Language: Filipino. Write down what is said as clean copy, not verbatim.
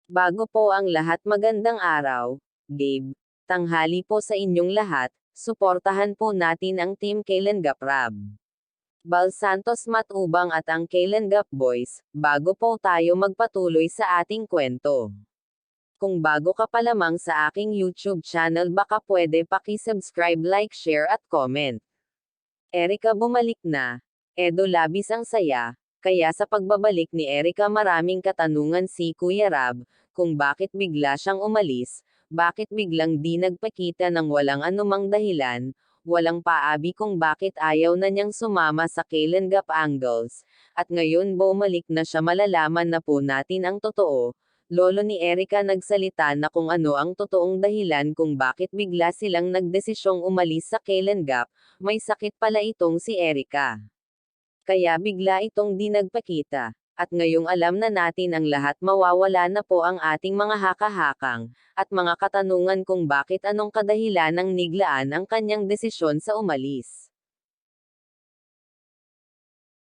Bago po ang lahat, magandang araw, Gabe. Tanghali po sa inyong lahat, suportahan po natin ang Team Kalenggap Rab. Bal Santos Matubang at ang Kalenggap Boys, bago po tayo magpatuloy sa ating kwento. Kung bago ka pa lamang sa aking YouTube channel, baka pwede paki-subscribe, like, share at comment. Erika bumalik na. Edo labis ang saya, kaya sa pagbabalik ni Erika maraming katanungan si Kuya Rab, kung bakit bigla siyang umalis, bakit biglang di nagpakita ng walang anumang dahilan, walang paabi kung bakit ayaw na niyang sumama sa Kalenggap Angles, at ngayon bumalik na siya, malalaman na po natin ang totoo. Lolo ni Erika nagsalita na kung ano ang totoong dahilan kung bakit bigla silang nagdesisyong umalis sa Kalenggap. May sakit pala itong si Erika. Kaya bigla itong di nagpakita. At ngayong alam na natin ang lahat, mawawala na po ang ating mga haka-hakang, at mga katanungan kung bakit, anong kadahilan ng niglaan ang kanyang desisyon sa umalis.